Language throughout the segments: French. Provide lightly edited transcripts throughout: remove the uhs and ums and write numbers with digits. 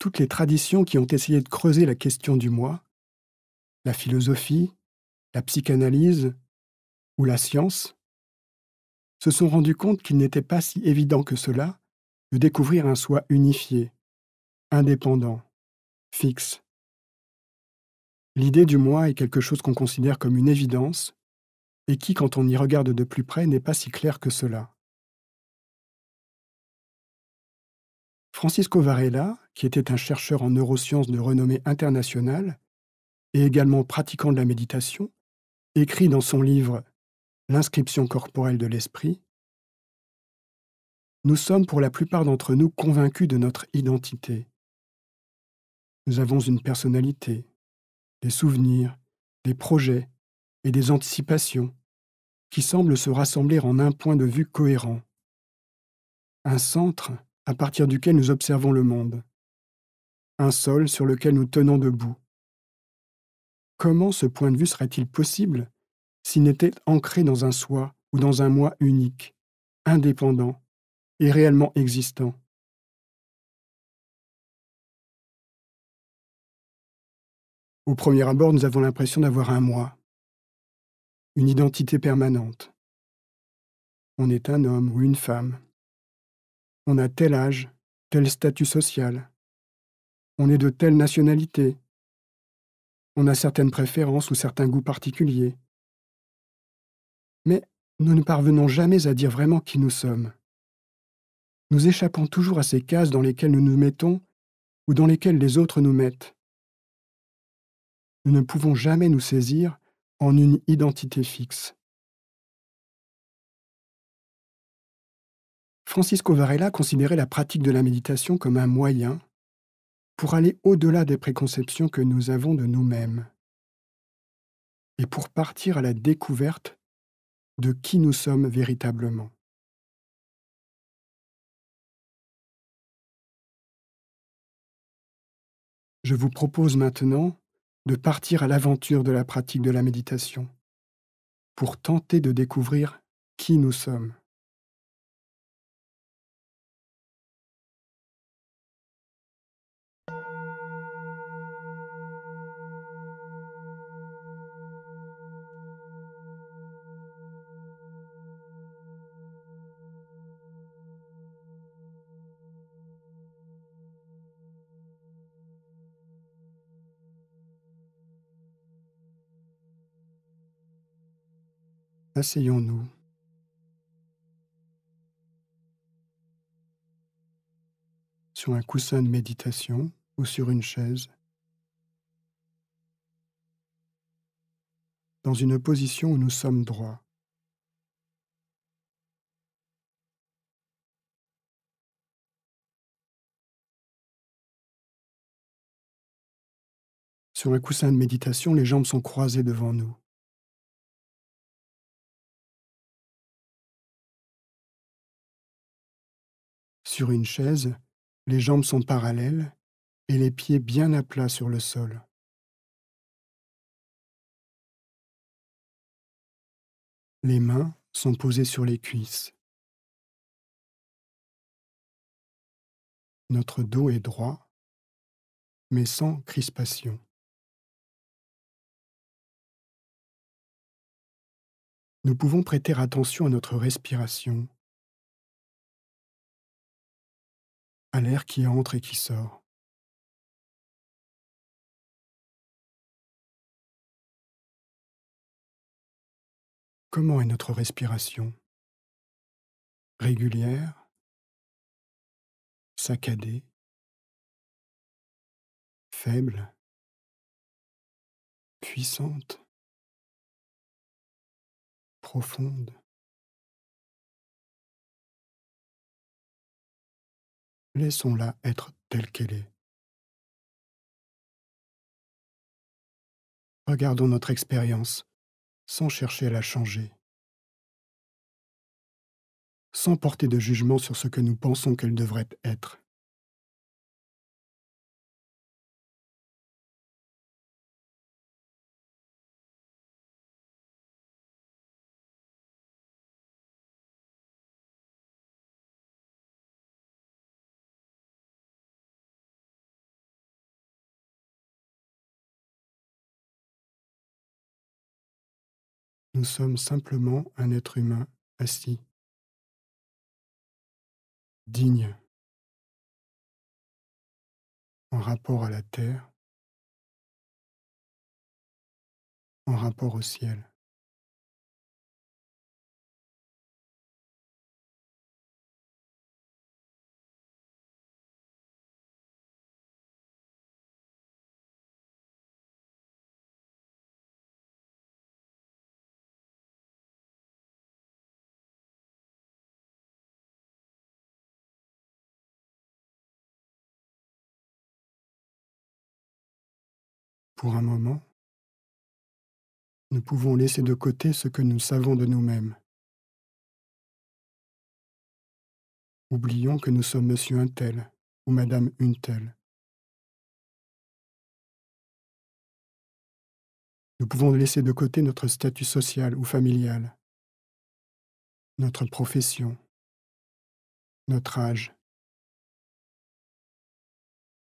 toutes les traditions qui ont essayé de creuser la question du moi, la philosophie, la psychanalyse ou la science, se sont rendus compte qu'il n'était pas si évident que cela de découvrir un soi unifié, indépendant, fixe. L'idée du moi est quelque chose qu'on considère comme une évidence et qui, quand on y regarde de plus près, n'est pas si clair que cela. Francisco Varela, qui était un chercheur en neurosciences de renommée internationale et également pratiquant de la méditation, écrit dans son livre L'inscription corporelle de l'esprit: nous sommes pour la plupart d'entre nous convaincus de notre identité. Nous avons une personnalité, des souvenirs, des projets et des anticipations qui semblent se rassembler en un point de vue cohérent, un centre à partir duquel nous observons le monde, un sol sur lequel nous tenons debout. Comment ce point de vue serait-il possible s'il n'était ancré dans un soi ou dans un moi unique, indépendant et réellement existant? Au premier abord, nous avons l'impression d'avoir un moi, une identité permanente. On est un homme ou une femme. On a tel âge, tel statut social. On est de telle nationalité. On a certaines préférences ou certains goûts particuliers. Mais nous ne parvenons jamais à dire vraiment qui nous sommes. Nous échappons toujours à ces cases dans lesquelles nous nous mettons ou dans lesquelles les autres nous mettent. Nous ne pouvons jamais nous saisir en une identité fixe. Francisco Varela considérait la pratique de la méditation comme un moyen pour aller au-delà des préconceptions que nous avons de nous-mêmes et pour partir à la découverte de qui nous sommes véritablement. Je vous propose maintenant de partir à l'aventure de la pratique de la méditation pour tenter de découvrir qui nous sommes. Asseyons-nous sur un coussin de méditation ou sur une chaise, dans une position où nous sommes droits. Sur un coussin de méditation, les jambes sont croisées devant nous. Sur une chaise, les jambes sont parallèles et les pieds bien à plat sur le sol. Les mains sont posées sur les cuisses. Notre dos est droit, mais sans crispation. Nous pouvons prêter attention à notre respiration, à l'air qui entre et qui sort. Comment est notre respiration? Régulière, saccadée, faible, puissante, profonde. Laissons-la être telle qu'elle est. Regardons notre expérience sans chercher à la changer, sans porter de jugement sur ce que nous pensons qu'elle devrait être. Nous sommes simplement un être humain assis, digne, en rapport à la terre, en rapport au ciel. Pour un moment, nous pouvons laisser de côté ce que nous savons de nous-mêmes. Oublions que nous sommes monsieur un tel ou madame une telle. Nous pouvons laisser de côté notre statut social ou familial, notre profession, notre âge,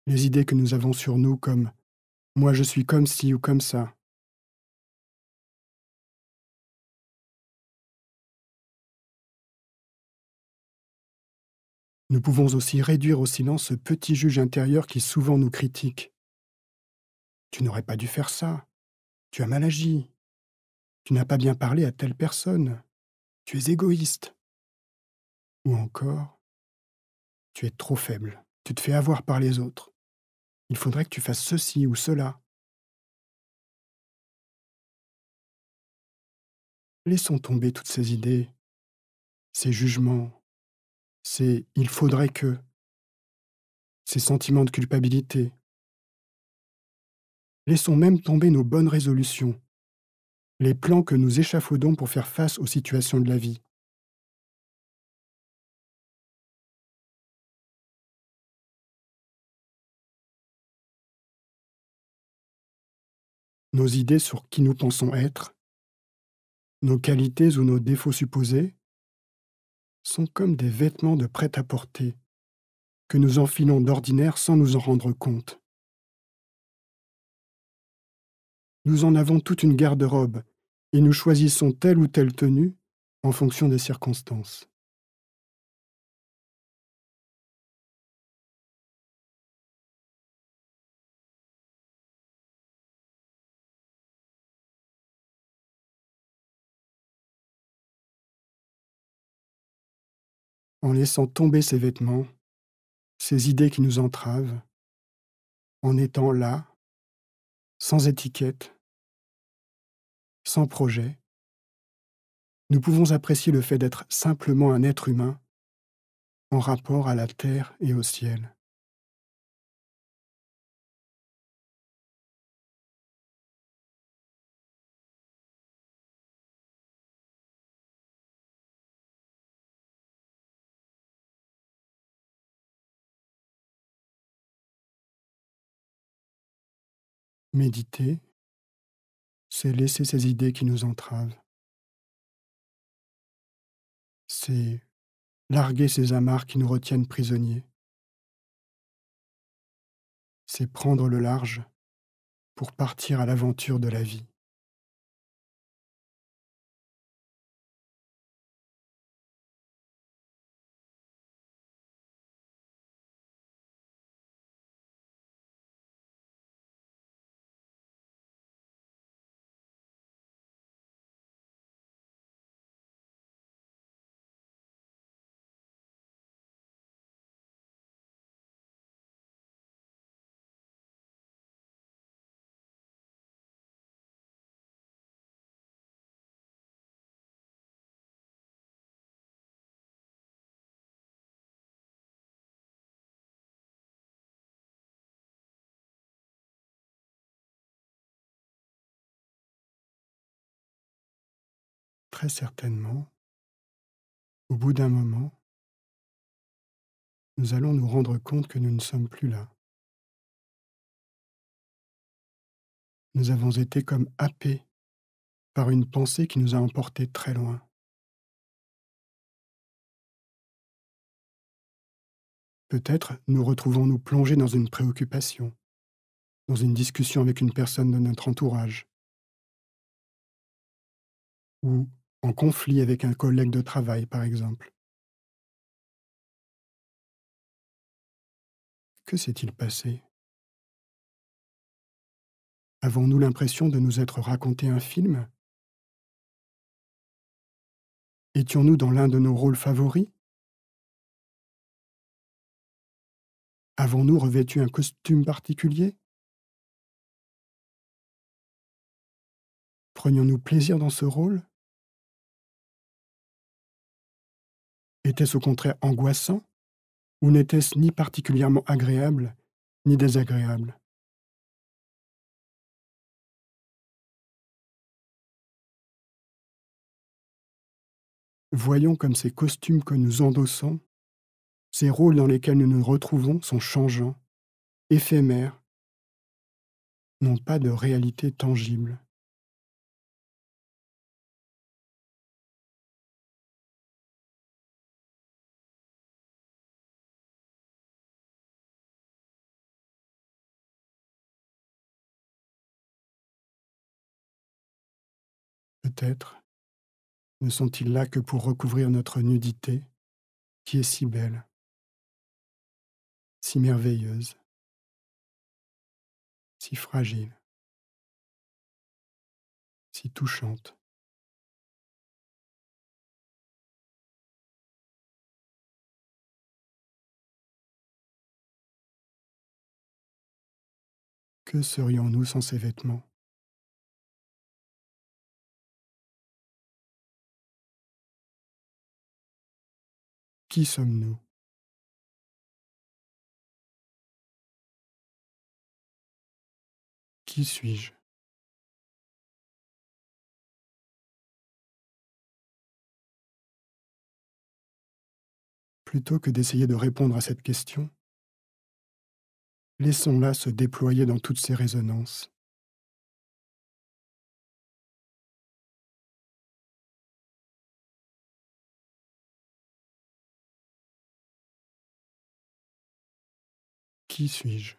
les idées que nous avons sur nous comme moi je suis comme ci ou comme ça. Nous pouvons aussi réduire au silence ce petit juge intérieur qui souvent nous critique. Tu n'aurais pas dû faire ça. Tu as mal agi. Tu n'as pas bien parlé à telle personne. Tu es égoïste. Ou encore, tu es trop faible. Tu te fais avoir par les autres. Il faudrait que tu fasses ceci ou cela. Laissons tomber toutes ces idées, ces jugements, ces il faudrait que, ces sentiments de culpabilité. Laissons même tomber nos bonnes résolutions, les plans que nous échafaudons pour faire face aux situations de la vie. Nos idées sur qui nous pensons être, nos qualités ou nos défauts supposés, sont comme des vêtements de prêt-à-porter que nous enfilons d'ordinaire sans nous en rendre compte. Nous en avons toute une garde-robe et nous choisissons telle ou telle tenue en fonction des circonstances. En laissant tomber ces vêtements, ces idées qui nous entravent, en étant là, sans étiquette, sans projet, nous pouvons apprécier le fait d'être simplement un être humain en rapport à la terre et au ciel. Méditer, c'est laisser ces idées qui nous entravent. C'est larguer ces amarres qui nous retiennent prisonniers. C'est prendre le large pour partir à l'aventure de la vie. Très certainement, au bout d'un moment, nous allons nous rendre compte que nous ne sommes plus là. Nous avons été comme happés par une pensée qui nous a emportés très loin. Peut-être nous retrouvons-nous plongés dans une préoccupation, dans une discussion avec une personne de notre entourage. ou en conflit avec un collègue de travail, par exemple. Que s'est-il passé? Avons-nous l'impression de nous être raconté un film? Étions-nous dans l'un de nos rôles favoris? Avons-nous revêtu un costume particulier? Prenions-nous plaisir dans ce rôle? Était-ce au contraire angoissant? Ou n'était-ce ni particulièrement agréable, ni désagréable? Voyons comme ces costumes que nous endossons, ces rôles dans lesquels nous nous retrouvons sont changeants, éphémères, n'ont pas de réalité tangible. Peut-être ne sont-ils là que pour recouvrir notre nudité, qui est si belle, si merveilleuse, si fragile, si touchante. Que serions-nous sans ces vêtements? Qui sommes-nous? Qui suis-je? Plutôt que d'essayer de répondre à cette question, laissons-la se déployer dans toutes ses résonances. Qui suis-je?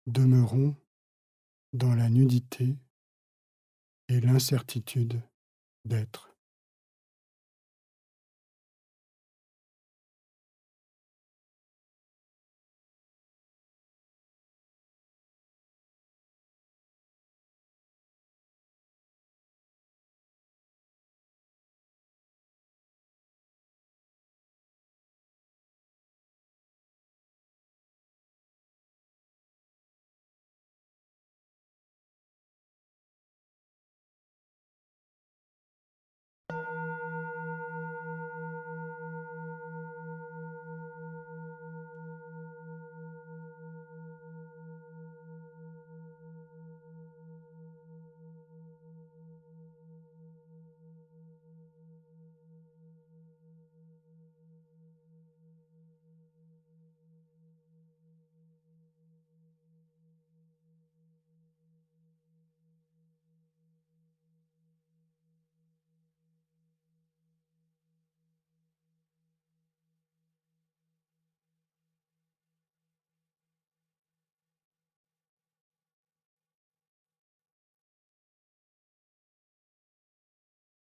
Demeurons dans la nudité et l'incertitude d'être.